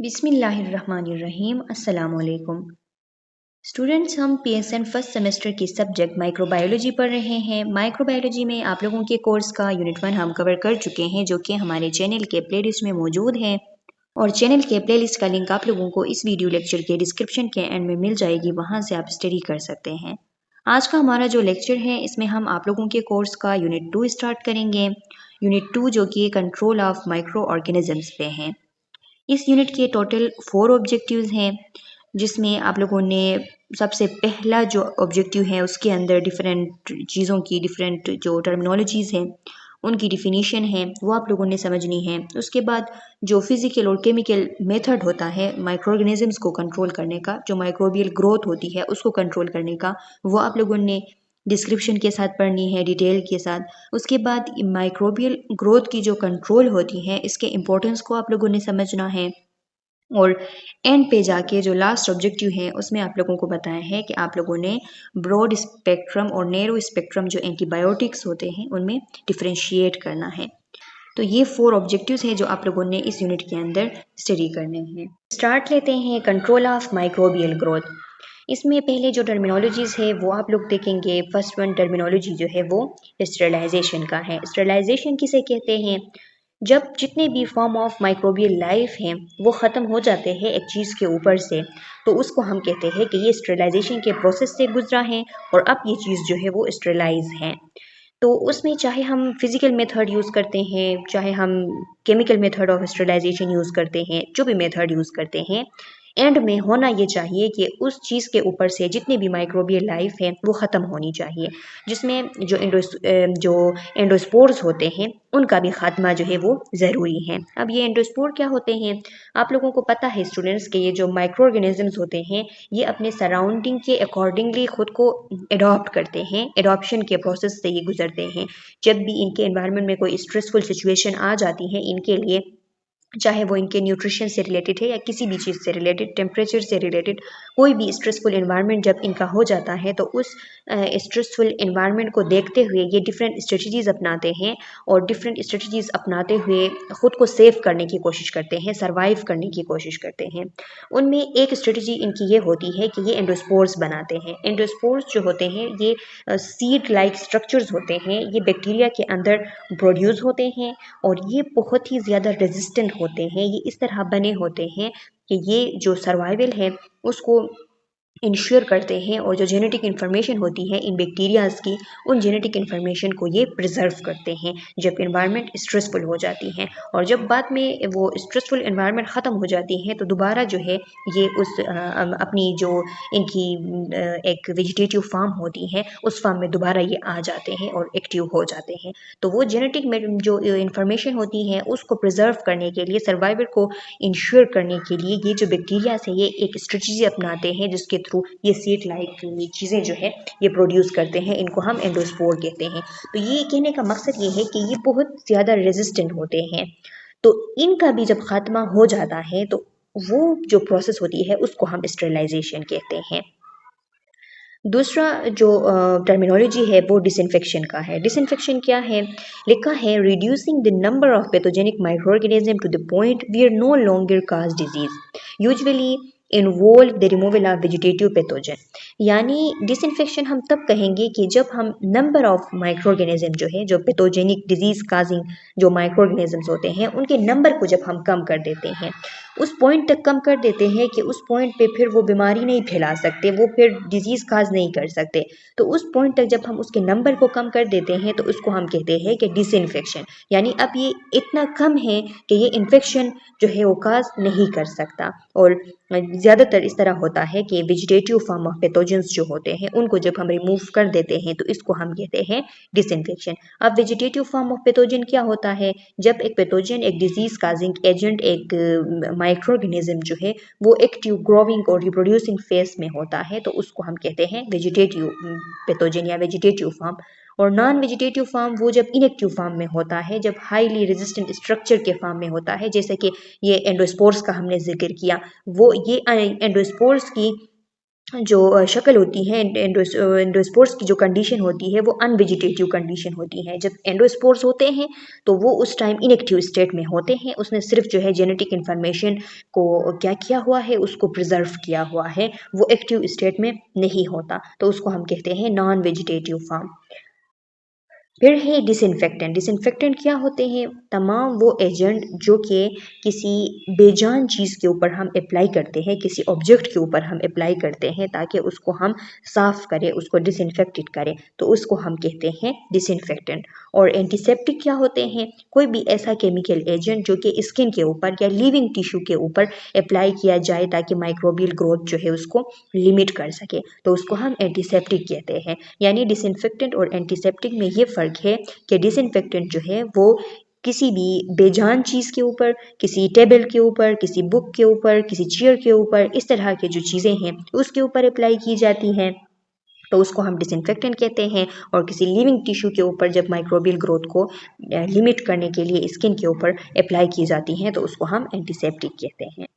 बिस्मिल्लाहिर्रहमानिर्रहीम अस्सलाम वालेकुम स्टूडेंट्स। हम पीएसएन फर्स्ट सेमेस्टर की सब्जेक्ट माइक्रोबायोलॉजी पढ़ रहे हैं। माइक्रोबायोलॉजी में आप लोगों के कोर्स का यूनिट 1 हम कवर कर चुके हैं, जो कि हमारे चैनल के प्लेलिस्ट में मौजूद है। और चैनल के प्लेलिस्ट का लिंक आप लोगों को इस वीडियो लेक्चर के डिस्क्रिप्शन के एंड में मिल जाएगी, वहाँ से आप स्टडी कर सकते हैं। आज का हमारा जो लेक्चर है, इसमें हम आप लोगों के कोर्स का यूनिट 2 स्टार्ट करेंगे। यूनिट 2 जो कि कंट्रोल ऑफ माइक्रो ऑर्गेनिजम्स पे है। इस यूनिट के टोटल 4 ऑब्जेक्टिव्स हैं, जिसमें आप लोगों ने सबसे पहला जो ऑब्जेक्टिव है उसके अंदर डिफरेंट चीज़ों की डिफरेंट जो टर्मिनोलॉजीज़ हैं उनकी डिफिनीशन है वो आप लोगों ने समझनी है। उसके बाद जो फिज़िकल और केमिकल मेथड होता है माइक्रो ऑर्गेनिजम्स को कंट्रोल करने का, जो माइक्रोबियल ग्रोथ होती है उसको कंट्रोल करने का, वो आप लोगों ने डिस्क्रिप्शन के साथ पढ़नी है, डिटेल के साथ। उसके बाद माइक्रोबियल ग्रोथ की जो कंट्रोल होती है इसके इम्पोर्टेंस को आप लोगों ने समझना है। और एंड पे जाके जो लास्ट ऑब्जेक्टिव है उसमें आप लोगों को बताया है कि आप लोगों ने ब्रॉड स्पेक्ट्रम और नैरो स्पेक्ट्रम जो एंटीबायोटिक्स होते हैं उनमें डिफरेंशिएट करना है। तो ये 4 ऑब्जेक्टिव्स हैं जो आप लोगों ने इस यूनिट के अंदर स्टडी करने हैं। स्टार्ट लेते हैं कंट्रोल ऑफ माइक्रोबियल ग्रोथ। इसमें पहले जो टर्मिनोलॉजीज़ है वो आप लोग देखेंगे। फर्स्ट वन टर्मिनोलॉजी जो है वो स्टेरिलाइजेशन का है। स्टेरिलाइजेशन किसे कहते हैं? जब जितने भी फॉर्म ऑफ माइक्रोबियल लाइफ हैं वो ख़त्म हो जाते हैं एक चीज़ के ऊपर से, तो उसको हम कहते हैं कि ये स्टेरिलाइजेशन के प्रोसेस से गुजरा है और अब ये चीज़ जो है वो स्टेरिलाइज है। तो उसमें चाहे हम फिज़िकल मेथड यूज़ करते हैं, चाहे हम chemical method of sterilization use करते हैं, जो भी मेथड यूज़ करते हैं, एंड में होना ये चाहिए कि उस चीज़ के ऊपर से जितनी भी माइक्रोबियल लाइफ है वो ख़त्म होनी चाहिए, जिसमें जो एंडोस्पोर्स होते हैं उनका भी खात्मा जो है वो ज़रूरी है। अब ये एंडोस्पोर क्या होते हैं? आप लोगों को पता है स्टूडेंट्स के ये जो माइक्रो ऑर्गेनिजम्स होते हैं ये अपने सराउंडिंग के अकॉर्डिंगली खुद को एडॉप्ट करते हैं, एडॉप्शन के प्रोसेस से ये गुजरते हैं। जब भी इनके एनवायरनमेंट में कोई स्ट्रेसफुल सिचुएशन आ जाती है इनके लिए, चाहे वो इनके न्यूट्रिशन से रिलेटेड है या किसी भी चीज़ से रिलेटेड, टेम्परेचर से रिलेटेड, कोई भी स्ट्रेसफुल एनवायरनमेंट जब इनका हो जाता है तो उस स्ट्रेसफुल एनवायरनमेंट को देखते हुए ये डिफरेंट स्ट्रेटजीज़ अपनाते हैं और डिफरेंट स्ट्रेटजीज़ अपनाते हुए ख़ुद को सेव करने की कोशिश करते हैं, सर्वाइव करने की कोशिश करते हैं। उनमें एक स्ट्रेटजी इनकी ये होती है कि ये एंडोस्पोर्स बनाते हैं। एंडोस्पोर्स जो होते हैं ये सीड लाइक स्ट्रक्चर्स होते हैं, ये बैक्टीरिया के अंदर प्रोड्यूस होते हैं और ये बहुत ही ज़्यादा रेजिस्टेंट होते हैं। ये इस तरह बने होते हैं कि ये जो सर्वाइवल है उसको इंश्योर करते हैं और जो जेनेटिक इन्फॉर्मेशन होती है इन बैक्टीरियाज़ की, उन जेनेटिक इन्फॉर्मेशन को ये प्रिजर्व करते हैं जब इन्वायरमेंट स्ट्रेसफुल हो जाती है। और जब बाद में वो स्ट्रेसफुल इन्वायरमेंट ख़त्म हो जाती है तो दोबारा जो है ये उस अपनी जो इनकी एक वेजिटेटिव फार्म होती है उस फार्म में दोबारा ये आ जाते हैं और एक्टिव हो जाते हैं। तो वो जेनेटिक जो इन्फॉर्मेशन होती है उसको प्रिजर्व करने के लिए, सर्वाइवल को इंश्योर करने के लिए ये जो बैक्टीरियाज है ये एक स्ट्रेटजी अपनाते हैं जिसके थ्रू ये सीड लाइक चीज़ें जो है ये प्रोड्यूस करते हैं। इनको हम एंडोस्पोर कहते हैं। तो ये कहने का मकसद ये है कि ये बहुत ज़्यादा रेजिस्टेंट होते हैं। तो इनका भी जब खात्मा हो जाता है तो वो जो प्रोसेस होती है उसको हम स्टेरिलाइजेशन कहते हैं। दूसरा जो टर्मिनोलॉजी है वो डिसइंफेक्शन का है। डिसइंफेक्शन क्या है? लिखा है reducing the number of pathogenic micro organism to the point we are no longer cause disease usually involve the removal of vegetative pathogen. यानी डिसइंफेक्शन हम तब कहेंगे कि जब हम नंबर ऑफ माइक्रो ऑर्गेनिज्म जो है, जो पैथोजेनिक डिजीज काजिंग जो माइक्रो ऑर्गेनिजम्स होते हैं उनके नंबर को जब हम कम कर देते हैं, उस पॉइंट तक कम कर देते हैं कि उस पॉइंट पे फिर वो बीमारी नहीं फैला सकते, वो फिर डिजीज़ काज नहीं कर सकते। तो उस पॉइंट तक जब हम उसके नंबर को कम कर देते हैं तो उसको हम कहते हैं कि डिसइंफेक्शन। यानी अब ये इतना कम है कि ये इन्फेक्शन जो है वो काज नहीं कर सकता। और ज़्यादातर इस तरह होता है कि वेजिटेटिव फॉर्म ऑफ पैथोजेंस जो होते हैं उनको जब हम रिमूव कर देते हैं तो इसको हम कहते हैं डिसइंफेक्शन। अब वेजिटेटिव फॉर्म ऑफ पैथोजन क्या होता है? जब एक पैथोजन, एक डिजीज काजिंग एजेंट, एक माइक्रो ऑर्गेनिज्म जो है वो एक्टिव, ग्रोइंग और रिप्रोड्यूसिंग फेज में होता है तो उसको हम कहते हैं वेजिटेटिव पैथोजन या वेजिटेटिव फॉर्म। और नॉन वेजिटेटिव फॉर्म वो जब इनएक्टिव फॉर्म में होता है, जब हाईली रेजिस्टेंट स्ट्रक्चर के फॉर्म में होता है, जैसे कि ये एंडोस्पोर्स का हमने जिक्र किया। वो ये एंडोस्पोर्स की शक्ल होती है एंडोस्पोर्स की जो कंडीशन होती है वो अनवेजिटेटिव कंडीशन होती है। जब एंडोस्पोर्स होते हैं तो वो उस टाइम इनएक्टिव स्टेट में होते हैं, उसने सिर्फ जो है जेनेटिक इन्फॉर्मेशन को क्या किया हुआ है, उसको प्रिजर्व किया हुआ है, वो एक्टिव स्टेट में नहीं होता, तो उसको हम कहते हैं नॉन वेजिटेटिव फॉर्म। फिर है डिसइंफेक्टेंट। डिसइंफेक्टेंट क्या होते हैं? तमाम वो एजेंट जो कि किसी बेजान चीज़ के ऊपर हम अप्लाई करते हैं, किसी ऑब्जेक्ट के ऊपर हम अप्लाई करते हैं ताकि उसको हम साफ़ करें, उसको डिसइंफेक्टेड करें, तो उसको हम कहते हैं डिसइंफेक्टेंट। और एंटीसेप्टिक क्या होते हैं? कोई भी ऐसा केमिकल एजेंट जो कि स्किन के ऊपर या लिविंग टिश्यू के ऊपर अप्लाई किया जाए ताकि माइक्रोबियल ग्रोथ जो है उसको लिमिट कर सके, तो उसको हम एंटीसेप्टिक कहते हैं। यानी डिसइंफेक्टेंट और एंटीसेप्टिक में ये फ़र्क है कि डिसइंफेक्टेंट जो है वो किसी भी बेजान चीज़ के ऊपर, किसी टेबल के ऊपर, किसी बुक के ऊपर, किसी चेयर के ऊपर, इस तरह के जो चीज़ें हैं उसके ऊपर अप्लाई की जाती हैं, तो उसको हम डिसइंफेक्टेंट कहते हैं। और किसी लिविंग टिश्यू के ऊपर जब माइक्रोबियल ग्रोथ को लिमिट करने के लिए स्किन के ऊपर अप्लाई की जाती हैं तो उसको हम एंटीसेप्टिक कहते हैं।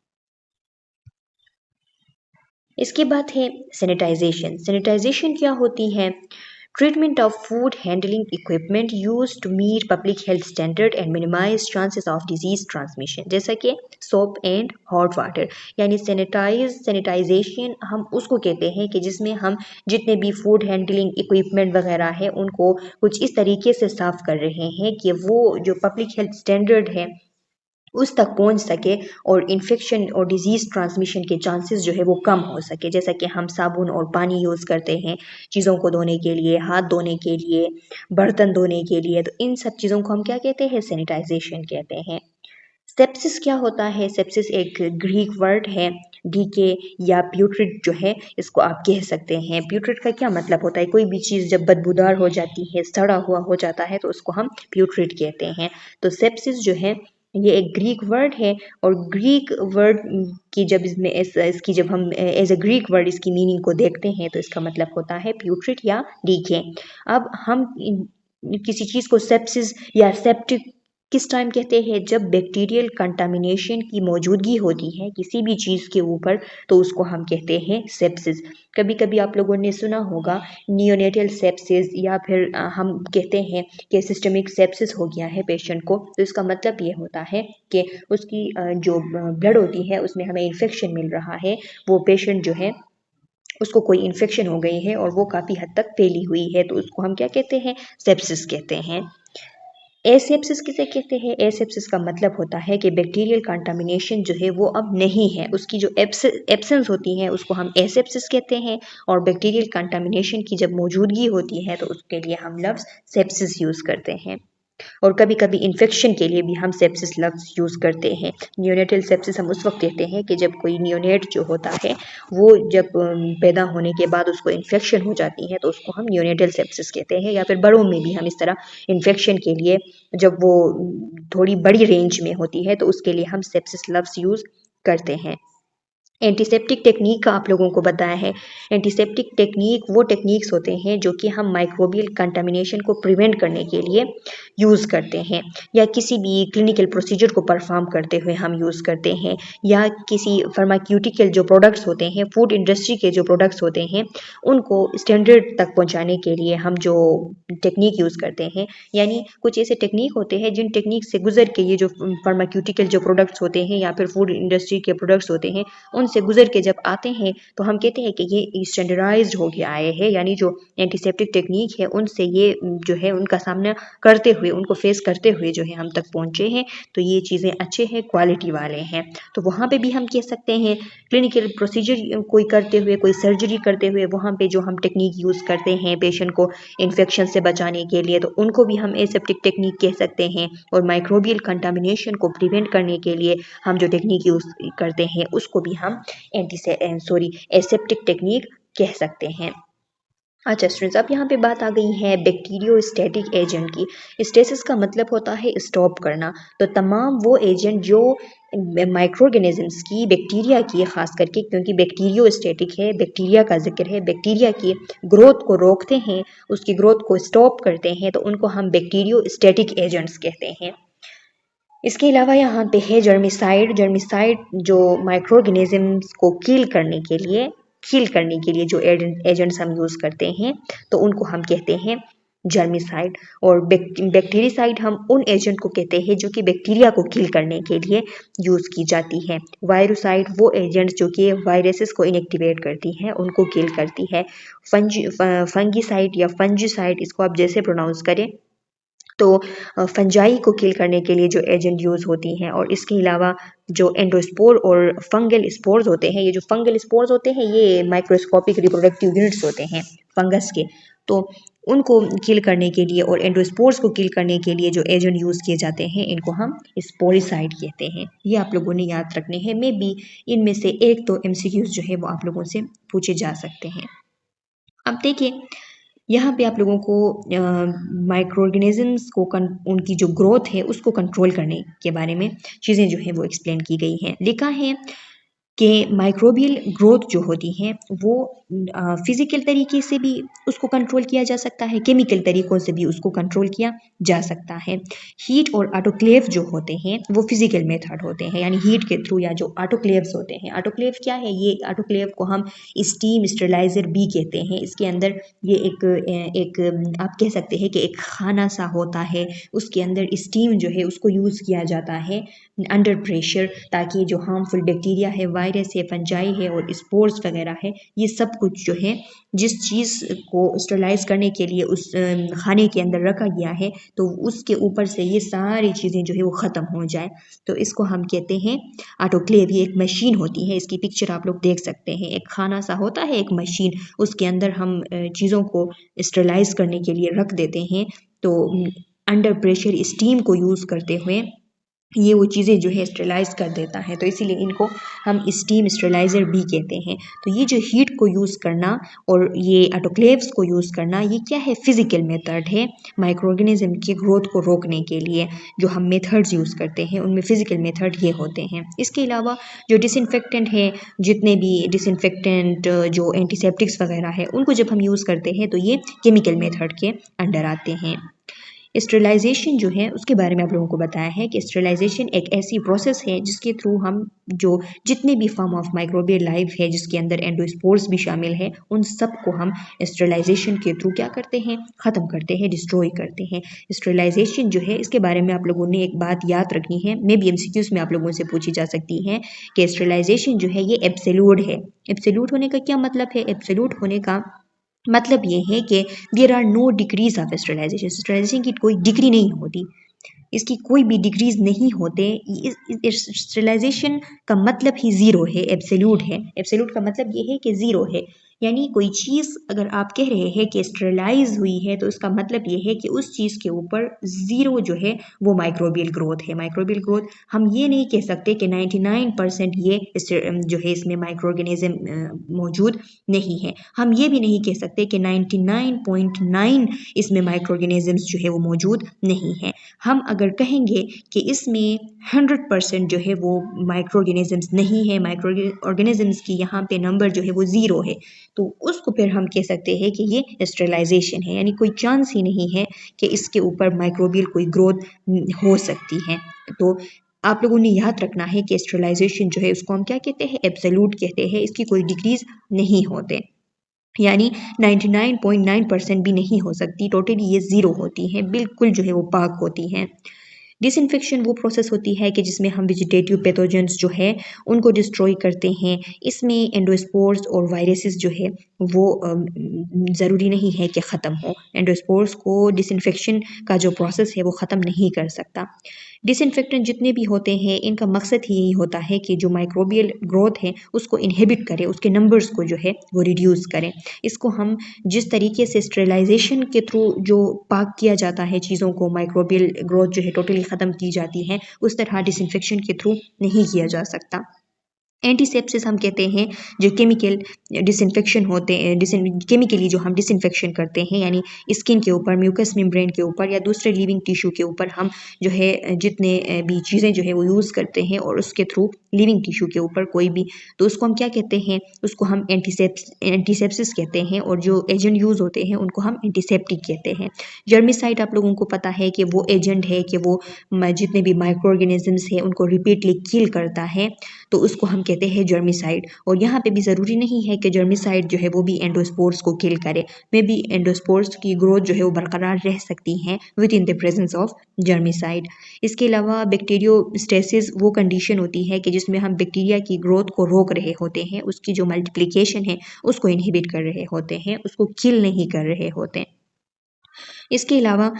इसके बाद है सैनिटाइजेशन। सैनिटाइजेशन क्या होती है? Treatment of food handling equipment use to meet public health standard and minimize chances of disease transmission, जैसा कि सोप एंड हॉट वाटर। यानी सैनिटाइजेशन हम उसको कहते हैं कि जिसमें हम जितने भी फूड हैंडलिंग इक्विपमेंट वगैरह है उनको कुछ इस तरीके से साफ़ कर रहे हैं कि वो जो पब्लिक हेल्थ स्टैंडर्ड है उस तक पहुंच सके और इन्फेक्शन और डिजीज़ ट्रांसमिशन के चांसेस जो है वो कम हो सके। जैसा कि हम साबुन और पानी यूज़ करते हैं चीज़ों को धोने के लिए, हाथ धोने के लिए, बर्तन धोने के लिए, तो इन सब चीज़ों को हम क्या कहते हैं? सैनिटाइजेशन कहते हैं। सेप्सिस क्या होता है? सेप्सिस एक ग्रीक वर्ड है, डीके या प्यूट्रिड जो है इसको आप कह सकते हैं। प्यूट्रिड का क्या मतलब होता है? कोई भी चीज़ जब बदबूदार हो जाती है, सड़ा हुआ हो जाता है, तो उसको हम प्यूट्रिड कहते हैं। तो सेप्सिस जो है ये एक ग्रीक वर्ड है, और ग्रीक वर्ड की जब इसमें इसकी जब हम एज अ ग्रीक वर्ड इसकी मीनिंग को देखते हैं तो इसका मतलब होता है प्यूट्रिड या डीके। अब हम किसी चीज़ को सेप्सिस या सेप्टिक किस टाइम कहते हैं? जब बैक्टीरियल कंटामिनेशन की मौजूदगी होती है किसी भी चीज़ के ऊपर, तो उसको हम कहते हैं सेप्सिस। कभी कभी आप लोगों ने सुना होगा नियोनेटल सेप्सिस, या फिर हम कहते हैं कि सिस्टमिक सेप्सिस हो गया है पेशेंट को, तो इसका मतलब ये होता है कि उसकी जो ब्लड होती है उसमें हमें इन्फेक्शन मिल रहा है, वो पेशेंट जो है उसको कोई इन्फेक्शन हो गई है और वो काफ़ी हद तक फैली हुई है, तो उसको हम क्या कहते हैं? सेप्सिस कहते हैं। एसेप्सिस किसे कहते हैं? एसेप्सिस का मतलब होता है कि बैक्टीरियल कंटामिनेशन जो है वो अब नहीं है, उसकी जो एब्सेंस होती है उसको हम एसेप्सिस कहते हैं, और बैक्टीरियल कंटामिनेशन की जब मौजूदगी होती है तो उसके लिए हम लफ्ज़ सेप्सिस यूज़ करते हैं। और कभी कभी इन्फेक्शन के लिए भी हम सेप्सिस लफ्ज़ यूज़ करते हैं। नियोनेटल सेप्सिस हम उस वक्त कहते हैं कि जब कोई नियोनेट जो होता है वो जब पैदा होने के बाद उसको इन्फेक्शन हो जाती है तो उसको हम नियोनेटल सेप्सिस कहते हैं। या फिर बड़ों में भी हम इस तरह इन्फेक्शन के लिए जब वो थोड़ी बड़ी रेंज में होती है तो उसके लिए हम सेप्सिस लफ्ज़ यूज़ करते हैं। एंटीसेप्टिक टेक्नीक का आप लोगों को बताया है। एंटीसेप्टिक टेक्नीक वो टेक्निक्स होते हैं जो कि हम माइक्रोबियल कंटामिनेशन को प्रिवेंट करने के लिए यूज़ करते हैं, या किसी भी क्लिनिकल प्रोसीजर को परफॉर्म करते हुए हम यूज़ करते हैं, या किसी फार्माक्यूटिकल जो प्रोडक्ट्स होते हैं, फूड इंडस्ट्री के जो प्रोडक्ट्स होते हैं, उनको स्टैंडर्ड तक पहुंचाने के लिए हम जो टेक्नीक यूज़ करते हैं। यानी कुछ ऐसे टेक्नीक होते हैं जिन टेक्नीक से गुजर के ये जो फार्माक्यूटिकल जो प्रोडक्ट्स होते हैं या फिर फूड इंडस्ट्री के प्रोडक्ट्स होते हैं उनसे गुजर के जब आते हैं तो हम कहते हैं कि ये स्टैंडर्डाइज्ड हो के आए हैं। यानी जो एंटीसेप्टिक टेक्नीक है उनसे ये जो है उनका सामना करते हुए, उनको फेस करते हुए जो है हम तक पहुँचे हैं, तो ये चीज़ें अच्छे हैं, क्वालिटी वाले हैं। तो वहाँ पे भी हम कह सकते हैं क्लिनिकल प्रोसीजर कोई करते हुए, कोई सर्जरी करते हुए, वहाँ पे जो हम टेक्नीक यूज़ करते हैं पेशेंट को इन्फेक्शन से बचाने के लिए, तो उनको भी हम एसेप्टिक टेक्नीक कह सकते हैं। और माइक्रोबियल कंटामिनेशन को प्रिवेंट करने के लिए हम जो टेक्नीक यूज़ करते हैं उसको भी हम एसेप्टिक टेक्नीक कह सकते हैं। अच्छा स्टूडेंट्स, अब यहाँ पे बात आ गई है बैक्टीरियोस्टैटिक एजेंट की। स्टेसिस का मतलब होता है स्टॉप करना। तो तमाम वो एजेंट जो माइक्रो ऑर्गेनिजम्स की, बैक्टीरिया की ख़ास करके, क्योंकि बैक्टीरियोस्टैटिक है, बैक्टीरिया का जिक्र है, बैक्टीरिया की ग्रोथ को रोकते हैं, उसकी ग्रोथ को स्टॉप करते हैं, तो उनको हम बैक्टीरियोस्टैटिक एजेंट्स कहते हैं। इसके अलावा यहाँ पे है जर्मिसाइड। जर्मिसाइड जो माइक्रो ऑर्गेनिजम्स को किल करने के लिए किल करने के लिए जो एजेंट्स हम यूज़ करते हैं तो उनको हम कहते हैं जर्मिसाइड। और बैक्टीरियासाइड हम उन एजेंट को कहते हैं जो कि बैक्टीरिया को किल करने के लिए यूज़ की जाती है। वायरोसाइड वो एजेंट्स जो कि वायरसेस को इनएक्टिवेट करती हैं, उनको किल करती है। फंजीसाइड या फंजीसाइड, इसको आप जैसे प्रोनाउंस करें, तो फंजाई को किल करने के लिए जो एजेंट यूज़ होती हैं। और इसके अलावा जो एंडोस्पोर और फंगल स्पोर्स होते हैं, ये जो फंगल स्पोर्स होते हैं ये माइक्रोस्कोपिक रिप्रोडक्टिव यूनिट्स होते हैं फंगस के, तो उनको किल करने के लिए और एंडोस्पोर्स को किल करने के लिए जो एजेंट यूज़ किए जाते हैं इनको हम स्पोरिसाइड कहते हैं। ये आप लोगों ने याद रखने हैं। मे बी इनमें से एक तो एमसीक्यूज जो है वो आप लोगों से पूछे जा सकते हैं। अब देखिए यहाँ पे आप लोगों को माइक्रो ऑर्गेनिजम्स को उनकी जो ग्रोथ है उसको कंट्रोल करने के बारे में चीज़ें जो है वो एक्सप्लेन की गई हैं। लिखा है कि माइक्रोबियल ग्रोथ जो होती है वो फिजिकल तरीके से भी उसको कंट्रोल किया जा सकता है, केमिकल तरीकों से भी उसको कंट्रोल किया जा सकता है। हीट और ऑटोक्लेव जो होते हैं वो फिजिकल मेथड होते हैं, यानी हीट के थ्रू, या जो ऑटोक्लेव्स होते हैं। ऑटोक्लेव क्या है? ये ऑटोक्लेव को हम स्टीम स्टेरिलाइजर भी कहते हैं। इसके अंदर ये एक आप कह सकते हैं कि एक खाना सा होता है, उसके अंदर स्टीम जो है उसको यूज़ किया जाता है अंडर प्रेशर, ताकि जो हार्मफुल बैक्टीरिया है, वायरस है, फंजाई है और स्पोर्स वगैरह है, ये सब कुछ जो है जिस चीज़ को स्टरलाइज करने के लिए उस खाने के अंदर रखा गया है तो उसके ऊपर से ये सारी चीज़ें जो है वो ख़त्म हो जाए, तो इसको हम कहते हैं ऑटोक्लेव। ये एक मशीन होती है, इसकी पिक्चर आप लोग देख सकते हैं। एक खाना सा होता है, एक मशीन, उसके अंदर हम चीज़ों को स्टरलाइज करने के लिए रख देते हैं, तो अंडर प्रेशर स्टीम को यूज़ करते हुए ये वो चीज़ें जो है स्टेलाइज कर देता है, तो इसीलिए इनको हम स्टीम स्टेलाइज़र भी कहते हैं। तो ये जो हीट को यूज़ करना और ये ऑटोक्लेव्स को यूज़ करना, ये क्या है? फिजिकल मेथड है माइक्रो ऑर्गेनिज्म की ग्रोथ को रोकने के लिए। जो हम मेथड्स यूज़ करते हैं उनमें फिजिकल मेथड ये होते हैं। इसके अलावा जो डिसइंफेक्टेंट है, जितने भी डिसइंफेक्टेंट जो एंटीसेप्टिक्स वगैरह है, उनको जब हम यूज़ करते हैं तो ये केमिकल मेथड के अंडर आते हैं। स्टेरिलाइजेशन जो है उसके बारे में आप लोगों को बताया है कि स्टेरिलाइजेशन एक ऐसी प्रोसेस है जिसके थ्रू हम जो जितने भी फॉर्म ऑफ माइक्रोबियल लाइफ है, जिसके अंदर एंडोस्पोर्स भी शामिल है, उन सब को हम स्टेरिलाइजेशन के थ्रू क्या करते हैं? ख़त्म करते हैं, डिस्ट्रॉय करते हैं। स्टेरिलाइजेशन जो है इसके बारे में आप लोगों ने एक बात याद रखनी है, मे बी एमसीक्यूज में आप लोगों से पूछी जा सकती है कि स्टेरिलाइजेशन जो है ये एब्सोल्यूट है। एब्सोल्यूट होने का क्या मतलब है? एब्सोल्यूट होने का मतलब ये है कि there are no degrees of sterilization. Sterilization की कोई डिग्री नहीं होती, इसकी कोई भी डिग्रीज नहीं होते। स्टेरिलाइजेशन का मतलब ही ज़ीरो है, एब्सोल्यूट है। एब्सोल्यूट का मतलब ये है कि ज़ीरो है, यानी कोई चीज़ अगर आप कह रहे हैं कि स्टेरिलाइज हुई है तो इसका मतलब ये है कि उस चीज़ के ऊपर ज़ीरो जो है वो माइक्रोबियल ग्रोथ है। माइक्रोबियल ग्रोथ हम ये नहीं कह सकते कि 99% ये जो है इसमें माइक्रो ऑर्गेनिज्म मौजूद नहीं है। हम ये भी नहीं कह सकते कि 99.9 इसमें माइक्रो ऑर्गेनिजम्स जो है वो मौजूद नहीं है। हम अगर कहेंगे कि इसमें 100% जो है वो माइक्रो ऑर्गेनिजम्स नहीं है, माइक्रो ऑर्गेनिजम्स की यहाँ पे नंबर जो है वो ज़ीरो है, तो उसको फिर हम कह सकते हैं कि ये स्टेरिलाइजेशन है, यानी कोई चांस ही नहीं है कि इसके ऊपर माइक्रोबियल कोई ग्रोथ हो सकती है। तो आप लोगों ने याद रखना है कि स्टेरिलाइजेशन जो है उसको हम क्या कहते हैं? एब्सोल्यूट कहते हैं। इसकी कोई डिग्रीज नहीं होते, यानी 99.9% भी नहीं हो सकती, टोटली ये ज़ीरो होती हैं, बिल्कुल जो है वो पाक होती हैं। डिसइंफेक्शन वो प्रोसेस होती है कि जिसमें हम वेजिटेटिव पैथोजेंस जो है उनको डिस्ट्रॉय करते हैं। इसमें एंडोस्पोर्स और वायरसेस जो है वो ज़रूरी नहीं है कि ख़त्म हो। एंडोस्पोर्स को डिसइंफेक्शन का जो प्रोसेस है वो ख़त्म नहीं कर सकता। डिसइंफेक्टेंट जितने भी होते हैं इनका मकसद ही यही होता है कि जो माइक्रोबियल ग्रोथ है उसको इनहिबिट करें, उसके नंबर्स को जो है वो रिड्यूस करें। इसको हम जिस तरीके से स्टेरिलाइजेशन के थ्रू जो पाक किया जाता है चीज़ों को, माइक्रोबियल ग्रोथ जो है टोटली ख़त्म की जाती है, उस तरह डिसइंफेक्शन के थ्रू नहीं किया जा सकता। एंटीसेप्सिस हम कहते हैं जो केमिकल डिसइंफेक्शन होते हैं, केमिकली जो हम डिसइंफेक्शन करते हैं, यानी स्किन के ऊपर, म्यूकस मेम्ब्रेन के ऊपर या दूसरे लिविंग टिश्यू के ऊपर हम जो है जितने भी चीज़ें जो है वो यूज़ करते हैं और उसके थ्रू लिविंग टिश्यू के ऊपर कोई भी, तो उसको हम क्या कहते हैं? उसको हम एंटीसेप्सिस कहते हैं, और जो एजेंट यूज़ होते हैं उनको हम एंटीसेप्टिक कहते हैं। जर्मिसाइड आप लोगों को पता है कि वो एजेंट है कि वो जितने भी माइक्रो ऑर्गेनिजम्स है उनको रिपीटली किल करता है, तो उसको हम कहते कहते हैं जर्मिसाइड। और यहाँ पे भी ज़रूरी नहीं है कि जर्मिसाइड जो है वो भी एंडोस्पोर्स को किल करे, मे बी एंडोस्पोर्स की ग्रोथ जो है वो बरकरार रह सकती हैं with in the presence of germicide. इसके अलावा बैक्टीरियोस्टेसिस वो कंडीशन होती है कि जिसमें हम बैक्टीरिया की ग्रोथ को रोक रहे होते हैं, उसकी जो मल्टीप्लिकेशन है उसको इनहिबिट कर रहे होते हैं, उसको किल नहीं कर रहे होते हैं। इसके अलावा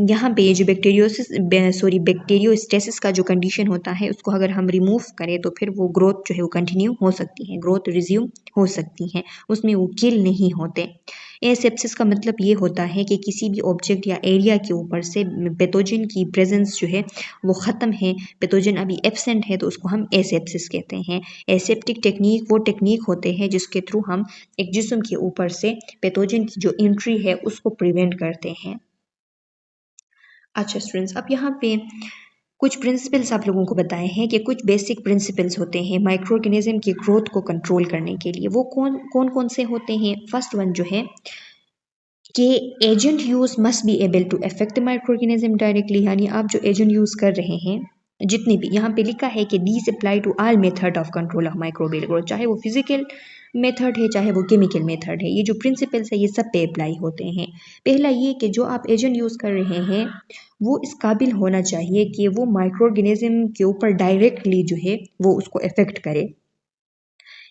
यहाँ पे ये जो बैक्टीरियोस्टेसिस का जो कंडीशन होता है उसको अगर हम रिमूव करें तो फिर वो ग्रोथ जो है वो कंटिन्यू हो सकती है, ग्रोथ रिज्यूम हो सकती है, उसमें वो किल नहीं होते। एसेप्सिस का मतलब ये होता है कि किसी भी ऑब्जेक्ट या एरिया के ऊपर से पैथोजन की प्रेजेंस जो है वो ख़त्म है, पैथोजन अभी एब्सेंट है, तो उसको हम एसेप्सिस कहते हैं। एसेप्टिक टेक्निक वो टेक्निक होते हैं जिसके थ्रू हम एक जिस्म के ऊपर से पैथोजन की जो एंट्री है उसको प्रिवेंट करते हैं। अच्छा स्टूडेंट्स, अब यहाँ पे कुछ प्रिंसिपल्स आप लोगों को बताए हैं कि कुछ बेसिक प्रिंसिपल्स होते हैं माइक्रो ऑर्गेनिज्म की ग्रोथ को कंट्रोल करने के लिए। वो कौन कौन से होते हैं? फर्स्ट वन जो है कि agent use must be able to affect the micro organism directly, यानी आप जो एजेंट यूज कर रहे हैं जितने भी, यहाँ पे लिखा है कि these apply to all method of control of microbial growth, चाहे वो फिजिकल मेथड है चाहे वो केमिकल मेथड है, ये जो प्रिंसिपल्स है ये सब पे अप्लाई होते हैं। पहला ये कि जो आप एजेंट यूज़ कर रहे हैं वो इस काबिल होना चाहिए कि वो माइक्रो ऑर्गेनिज्म के ऊपर डायरेक्टली जो है वो उसको अफेक्ट करे।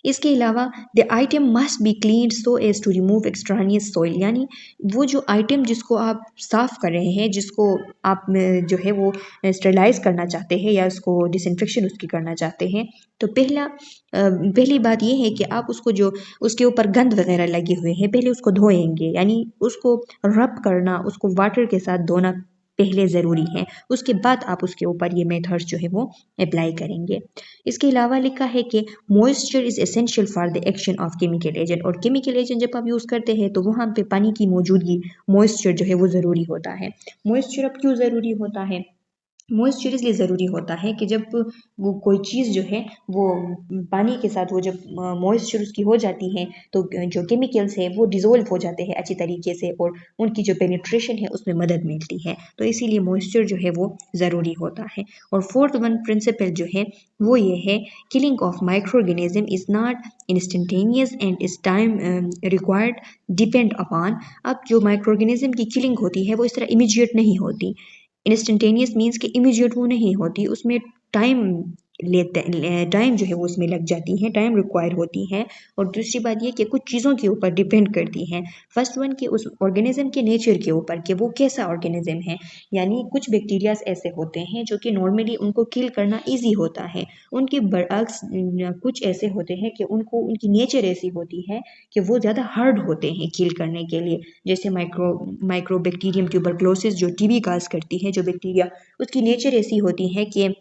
इसके अलावा the item must be clean so as to remove extraneous soil, यानी वो जो आइटम जिसको आप साफ़ कर रहे हैं, जिसको आप जो है वो स्टरलाइज करना चाहते हैं या उसको डिसइंफेक्शन उसकी करना चाहते हैं, तो पहली बात ये है कि आप उसको जो उसके ऊपर गंद वगैरह लगे हुए हैं पहले उसको धोएंगे, यानी उसको रब करना, उसको वाटर के साथ धोना पहले ज़रूरी है, उसके बाद आप उसके ऊपर ये मेथड्स जो है वो अप्लाई करेंगे। इसके अलावा लिखा है कि moisture is essential for the action of chemical agent, और केमिकल एजेंट जब आप यूज़ करते हैं तो वहाँ पे पानी की मौजूदगी, मॉइस्चर जो है वो ज़रूरी होता है। मॉइस्चर अब क्यों ज़रूरी होता है? मॉइस्चर इसलिए ज़रूरी होता है कि जब वो कोई चीज़ जो है वो पानी के साथ वो जब मॉइस्चर उसकी हो जाती है तो जो केमिकल्स है वो डिज़ोल्व हो जाते हैं अच्छी तरीके से और उनकी जो पेनिट्रेशन है उसमें मदद मिलती है, तो इसीलिए मॉइस्चर जो है वो ज़रूरी होता है। और फोर्थ वन प्रिंसिपल जो है वो ये है, killing of micro organism is not instantaneous and इस टाइम रिक्वायर्ड डिपेंड अपॉन। अब जो माइक्रो ऑर्गेनिज्म की किलिंग होती है वो इस तरह इमीडिएट नहीं होती। इंस्टेंटेनियस मीन्स कि इमीडिएट वो नहीं होती, उसमें टाइम टाइम जो है वो उसमें लग जाती है, टाइम रिक्वायर होती है। और दूसरी बात ये कि कुछ चीज़ों के ऊपर डिपेंड करती हैं। फर्स्ट वन कि उस ऑर्गेनिज्म के नेचर के ऊपर कि वो कैसा ऑर्गेनिज्म है, यानी कुछ बैक्टीरियाज ऐसे होते हैं जो कि नॉर्मली उनको किल करना ईजी होता है, उनके बरअक्स कुछ ऐसे होते हैं कि उनको उनकी नेचर ऐसी होती है कि वो ज़्यादा हार्ड होते हैं किल करने के लिए। जैसे माइक्रोबैक्टीरियम ट्यूबरक्लोसिस जो टीबी काज करती है जो बैक्टीरिया, उसकी नेचर ऐसी होती है कि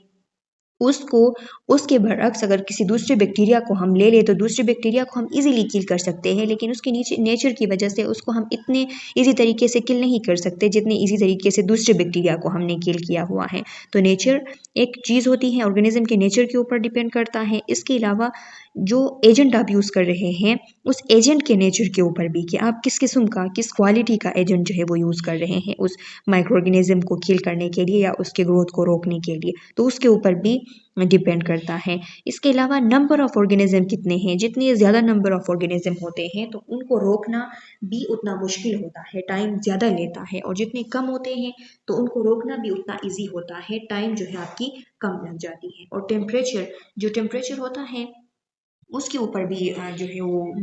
उसको उसके बरअक्स अगर किसी दूसरे बैक्टीरिया को हम ले लें तो दूसरे बैक्टीरिया को हम इजीली किल कर सकते हैं, लेकिन उसके नेचर की वजह से उसको हम इतने इजी तरीके से किल नहीं कर सकते जितने इजी तरीके से दूसरे बैक्टीरिया को हमने किल किया हुआ है। तो नेचर एक चीज़ होती है, ऑर्गेनिज्म के नेचर के ऊपर डिपेंड करता है। इसके अलावा जो एजेंट आप यूज़ कर रहे हैं उस एजेंट के नेचर के ऊपर भी कि आप किस किस्म का, किस क्वालिटी का एजेंट जो है वो यूज़ कर रहे हैं उस माइक्रो ऑर्गेनिज्म को किल करने के लिए या उसके ग्रोथ को रोकने के लिए, तो उसके ऊपर भी डिपेंड करता है। इसके अलावा नंबर ऑफ ऑर्गेनिज्म कितने हैं, जितने ज़्यादा नंबर ऑफ ऑर्गेनिज्म होते हैं तो उनको रोकना भी उतना मुश्किल होता है, टाइम ज़्यादा लेता है, और जितने कम होते हैं तो उनको रोकना भी उतना ईजी होता है, टाइम जो है आपकी कम लग जाती है। और टेम्परेचर होता है उसके ऊपर भी जो है वो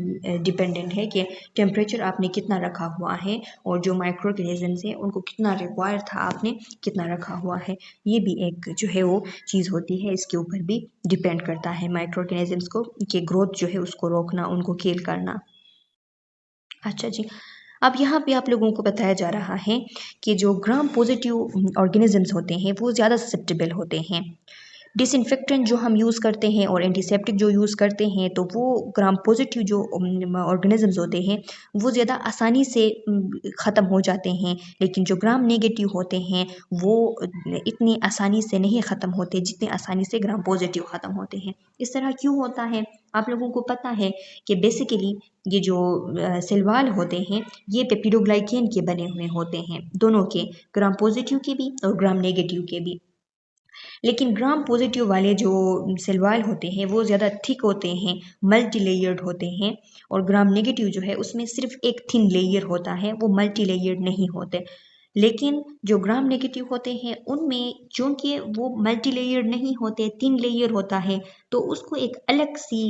डिपेंडेंट है कि टेम्परेचर आपने कितना रखा हुआ है और जो माइक्रो ऑर्गेनिजम्स हैं उनको कितना रिक्वायर था आपने कितना रखा हुआ है, ये भी एक जो है वो चीज़ होती है, इसके ऊपर भी डिपेंड करता है माइक्रो ऑर्गेनिजम्स को कि ग्रोथ जो है उसको रोकना, उनको किल करना। अच्छा जी, अब यहाँ पे आप लोगों को बताया जा रहा है कि जो ग्राम पॉजिटिव ऑर्गेनिजम्स होते हैं वो ज़्यादा ससेप्टेबल होते हैं। डिसइंफेक्टेंट जो हम यूज़ करते हैं और एंटीसेप्टिक जो यूज़ करते हैं तो वो ग्राम पॉजिटिव जो ऑर्गेनिजम्स होते हैं वो ज़्यादा आसानी से ख़त्म हो जाते हैं, लेकिन जो ग्राम नेगेटिव होते हैं वो इतनी आसानी से नहीं ख़त्म होते जितनी आसानी से ग्राम पॉजिटिव ख़त्म होते हैं। इस तरह क्यों होता है? आप लोगों को पता है कि बेसिकली ये जो सेल वॉल होते हैं ये पेप्टिडोग्लाइकेन के बने हुए होते हैं, दोनों के, ग्राम पॉजिटिव के भी और ग्राम नेगेटिव के भी। लेकिन ग्राम पॉजिटिव वाले जो सेल वॉल होते हैं वो ज़्यादा थिक होते हैं, मल्टी लेयर्ड होते हैं। और ग्राम नेगेटिव जो है उसमें सिर्फ एक थिन लेयर होता है, वो मल्टी लेयर्ड नहीं होते। लेकिन जो ग्राम नेगेटिव होते हैं उनमें चूंकि वो मल्टी लेयर नहीं होते, थिन लेयर होता है, तो उसको एक अलग सी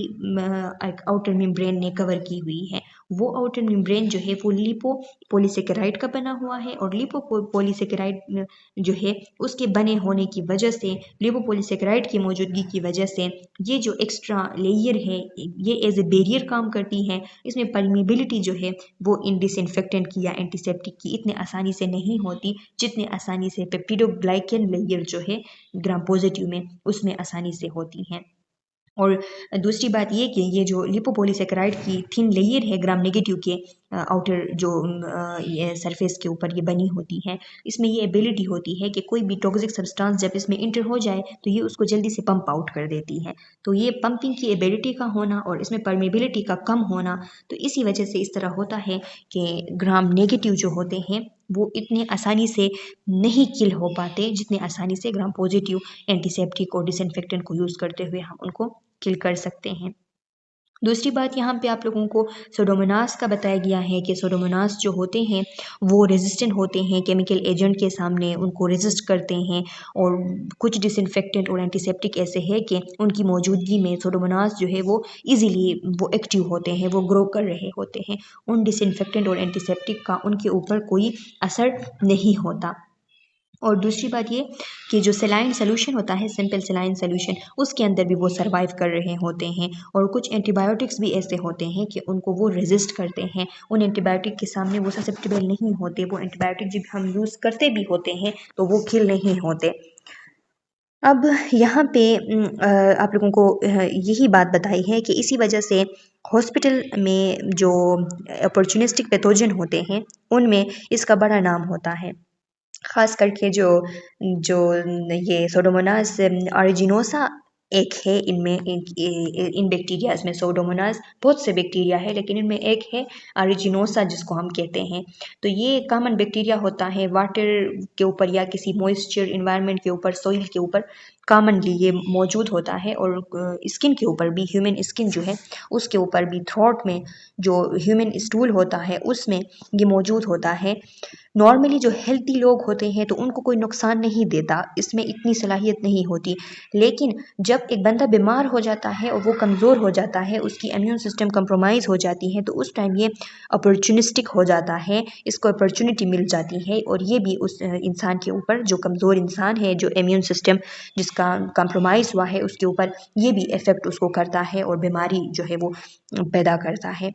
एक आउटर मेम्ब्रेन ने कवर की हुई है। वो आउटर मेम्ब्रेन जो है वो लिपो पॉलीसेकेराइड का बना हुआ है, और लिपो पॉलीसेकेराइड जो है उसके बने होने की वजह से, लिपोपॉलीसेकेराइड की मौजूदगी की वजह से ये जो एक्स्ट्रा लेयर है ये एज ए बैरियर काम करती है। इसमें परमिबिलिटी जो है वो इन डिसइंफेक्टेंट की या एंटीसेप्टिक की इतने आसानी से नहीं होती जितने आसानी से पेप्टिडोग्लाइकन लेयर जो है ग्राम पॉजिटिव में उसमें आसानी से होती हैं। और दूसरी बात ये कि ये जो लिपोपॉलीसेकेराइड की थिन लेयर है ग्राम नेगेटिव के आउटर जो ये सरफेस के ऊपर ये बनी होती है, इसमें ये एबिलिटी होती है कि कोई भी टॉक्सिक सब्सटेंस जब इसमें इंटर हो जाए तो ये उसको जल्दी से पंप आउट कर देती है। तो ये पंपिंग की एबिलिटी का होना और इसमें परमेबिलिटी का कम होना, तो इसी वजह से इस तरह होता है कि ग्राम नेगेटिव जो होते हैं वो इतने आसानी से नहीं किल हो पाते जितने आसानी से ग्राम पॉजिटिव एंटीसेप्टिक और डिसइंफेक्टेंट को यूज़ करते हुए हम उनको किल कर सकते हैं। दूसरी बात यहाँ पे आप लोगों को सुडोमोनास का बताया गया है कि सुडोमोनास जो होते हैं वो रेजिस्टेंट होते हैं केमिकल एजेंट के सामने, उनको रेजिस्ट करते हैं। और कुछ डिसइंफेक्टेंट और एंटीसेप्टिक ऐसे है कि उनकी मौजूदगी में सुडोमोनास जो है वो इजीली वो एक्टिव होते हैं, वो ग्रो कर रहे होते हैं। उन डिसइंफेक्टेंट और एंटीसेप्टिक का उनके ऊपर कोई असर नहीं होता। और दूसरी बात ये कि जो सेलाइन सोल्यूशन होता है, सिंपल सेलाइन सोल्यूशन, उसके अंदर भी वो सर्वाइव कर रहे होते हैं। और कुछ एंटीबायोटिक्स भी ऐसे होते हैं कि उनको वो रेजिस्ट करते हैं, उन एंटीबायोटिक के सामने वो ससेप्टेबल नहीं होते। वो एंटीबायोटिक जब हम यूज़ करते भी होते हैं तो वो किल नहीं होते। अब यहाँ पे आप लोगों को यही बात बताई है कि इसी वजह से हॉस्पिटल में जो अपॉर्चुनिस्टिक पैथोजन होते हैं उनमें इसका बड़ा नाम होता है। ख़ास करके जो जो ये सोडोमोनास अरिजिनोसा एक है इनमें, इन बैक्टीरियाज में सोडोमोनास बहुत से बैक्टीरिया है लेकिन इनमें एक है अरिजिनोसा जिसको हम कहते हैं। तो ये कॉमन बैक्टीरिया होता है वाटर के ऊपर या किसी मॉइस्चर इन्वायरमेंट के ऊपर, सॉइल के ऊपर कॉमनली ये मौजूद होता है। और स्किन के ऊपर भी, ह्यूमन स्किन जो है उसके ऊपर भी, थ्रोट में जो ह्यूमन स्टूल होता है उसमें ये मौजूद होता है। नॉर्मली जो हेल्दी लोग होते हैं तो उनको कोई नुकसान नहीं देता, इसमें इतनी सलाहियत नहीं होती। लेकिन जब एक बंदा बीमार हो जाता है और वो कमज़ोर हो जाता है, उसकी इम्यून सिस्टम कंप्रोमाइज़ हो जाती है, तो उस टाइम ये अपॉर्चुनिस्टिक हो जाता है, इसको अपॉर्चुनिटी मिल जाती है। और ये भी उस इंसान के ऊपर, जो कमज़ोर इंसान है, जो इम्यून सिस्टम जिसका कंप्रोमाइज़ हुआ है उसके ऊपर ये भी इफ़ेक्ट उसको करता है और बीमारी जो है वो पैदा करता है।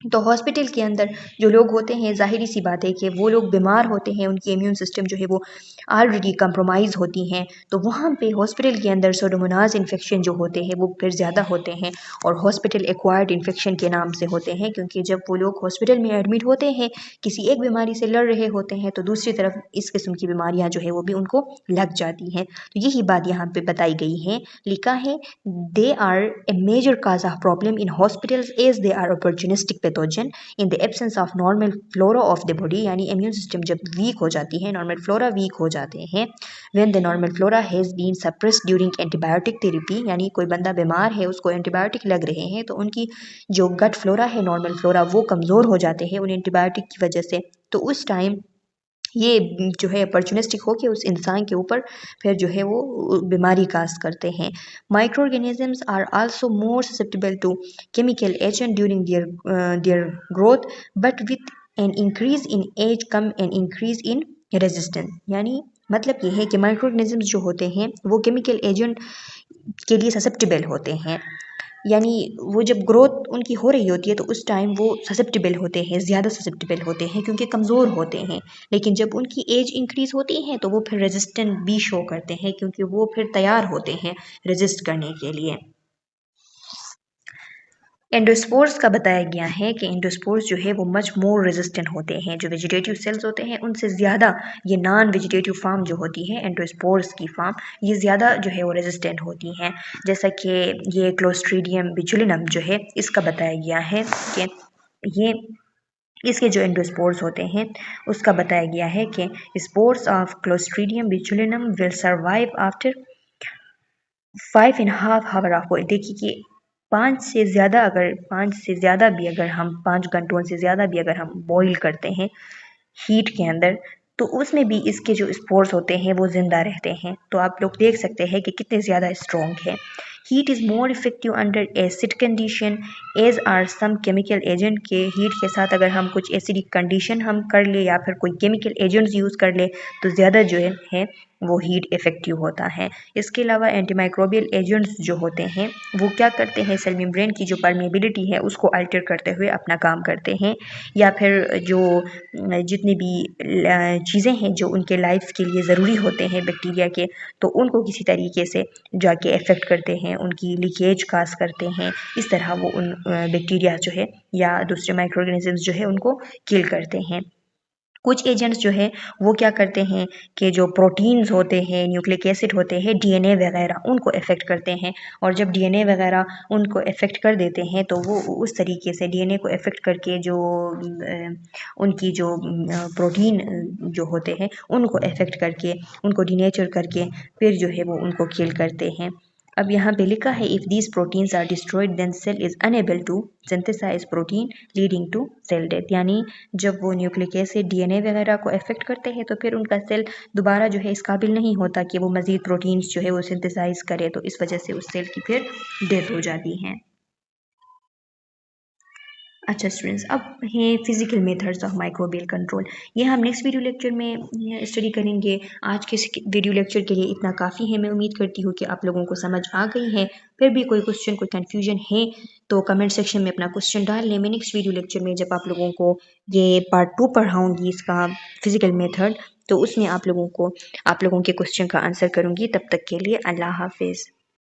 तो हॉस्पिटल के अंदर जो लोग होते हैं, ज़ाहिरी सी बात है कि वो लोग बीमार होते हैं, उनकी इम्यून सिस्टम जो है वो ऑलरेडी कंप्रोमाइज़ होती हैं, तो वहाँ पे हॉस्पिटल के अंदर सुडोमोनास इन्फेक्शन जो होते हैं वो फिर ज़्यादा होते हैं और हॉस्पिटल एक्वायर्ड इन्फेक्शन के नाम से होते हैं। क्योंकि जब वो लोग हॉस्पिटल में एडमिट होते हैं, किसी एक बीमारी से लड़ रहे होते हैं, तो दूसरी तरफ इस किस्म की बीमारियाँ जो है वो भी उनको लग जाती हैं। तो यही बात यहाँ पे बताई गई है, लिखा है they are a major cause of problem in hospitals as they are opportunistic pathogen in the absence of normal flora of the body। यानी इम्यून सिस्टम जब वीक हो जाती है, नॉर्मल फ्लोरा वीक हो जाते हैं, when the normal flora has been suppressed during antibiotic therapy, यानी कोई बंदा बीमार है उसको एंटीबायोटिक लग रहे हैं तो उनकी जो गट फ्लोरा है, नॉर्मल फ्लोरा, वो कमज़ोर हो जाते हैं उन एंटीबायोटिक की वजह से। तो उस टाइम ये जो है अपॉर्चुनिस्टिक होके उस इंसान के ऊपर फिर जो है वो बीमारी काज करते हैं। Micro organisms are also more susceptible to chemical agent during their growth, but with an increase in age come an increase in resistance. यानी मतलब ये है कि माइक्रो ऑर्गेनिजम्स जो होते हैं वो केमिकल एजेंट के लिए ससेप्टेबल होते हैं। यानी वो जब ग्रोथ उनकी हो रही होती है तो उस टाइम वो ससेप्टेबल होते हैं, ज़्यादा ससेप्टेबल होते हैं क्योंकि कमज़ोर होते हैं। लेकिन जब उनकी एज इंक्रीज़ होती है तो वो फिर रेजिस्टेंट भी शो करते हैं क्योंकि वो फिर तैयार होते हैं रेजिस्ट करने के लिए। एंडोस्पोर्स का बताया गया है कि एंडोस्पोर्स जो है वो मच मोर रेजिस्टेंट होते हैं, जो वेजिटेटिव सेल्स होते हैं उनसे ज़्यादा ये नॉन वेजिटेटिव फार्म जो होती है एंडोस्पोर्स की फार्म, ये ज़्यादा जो है वो रेजिस्टेंट होती हैं। जैसा कि ये क्लोस्ट्रीडियम बिचुलिनम जो है इसका बताया गया है कि ये इसके जो एंडोस्पोर्स होते हैं उसका बताया गया है कि spores of clostridium botulinum will survive after 5.5 hour of boil. देखिए कि 5 घंटों से ज़्यादा भी अगर हम बॉईल करते हैं हीट के अंदर, तो उसमें भी इसके जो स्पोर्स होते हैं वो ज़िंदा रहते हैं। तो आप लोग देख सकते हैं कि कितने ज़्यादा स्ट्रॉन्ग है। Heat is more effective under acid condition as are some chemical agent. के हीट के साथ अगर हम कुछ एसिडिक कंडीशन हम कर ले या फिर कोई केमिकल एजेंट्स यूज़ कर ले तो ज़्यादा जो है वो हीट इफेक्टिव होता है। इसके अलावा एंटीमाइक्रोबियल एजेंट्स जो होते हैं वो क्या करते हैं, सेल मेम्ब्रेन की जो परमेबिलिटी है उसको अल्टर करते हुए अपना काम करते हैं, या फिर जो जितनी भी चीज़ें हैं जो उनके लाइफ के लिए ज़रूरी होते हैं बैक्टीरिया के, तो उनको किसी तरीके से जाके इफ़ेक्ट करते हैं, उनकी लीकेज काज करते हैं। इस तरह वो उन बैक्टीरिया जो है या दूसरे माइक्रो ऑर्गेनिजम्स जो है उनको किल करते हैं। कुछ एजेंट्स जो है वो क्या करते हैं कि जो प्रोटीन्स होते हैं, न्यूक्लिक एसिड होते हैं, डीएनए वगैरह उनको इफ़ेक्ट करते हैं। और जब डीएनए वगैरह उनको इफ़ेक्ट कर देते हैं तो वो उस तरीके से डीएनए को इफ़ेक्ट करके जो उनकी जो प्रोटीन जो होते हैं उनको इफ़ेक्ट करके उनको डीनेचर करके फिर जो है वो उनको किल करते हैं। अब यहाँ पे लिखा है if these proteins are destroyed then cell is unable to synthesize protein leading to cell death. यानी जब वो न्यूक्लिक एसिड डीएनए वगैरह को इफेक्ट करते हैं तो फिर उनका सेल दोबारा जो है इस काबिल नहीं होता कि वो मज़ीद प्रोटीन्स जो है वो सिंथेसाइज करे, तो इस वजह से उस सेल की फिर डेथ हो जाती है। अच्छा स्टूडेंट्स, अब हैं physical methods of microbial control. ये हम नेक्स्ट वीडियो लेक्चर में स्टडी करेंगे। आज के वीडियो लेक्चर के लिए इतना काफ़ी है। मैं उम्मीद करती हूँ कि आप लोगों को समझ आ गई है। फिर भी कोई क्वेश्चन कोई कन्फ्यूजन है तो कमेंट सेक्शन में अपना क्वेश्चन डाल लें। मैं नेक्स्ट वीडियो लेक्चर में जब आप लोगों को ये पार्ट 2 पढ़ाऊँगी इसका फिजिकल मेथड, तो उसमें आप लोगों के क्वेश्चन का आंसर करूँगी। तब तक के लिए अल्लाह हाफिज़।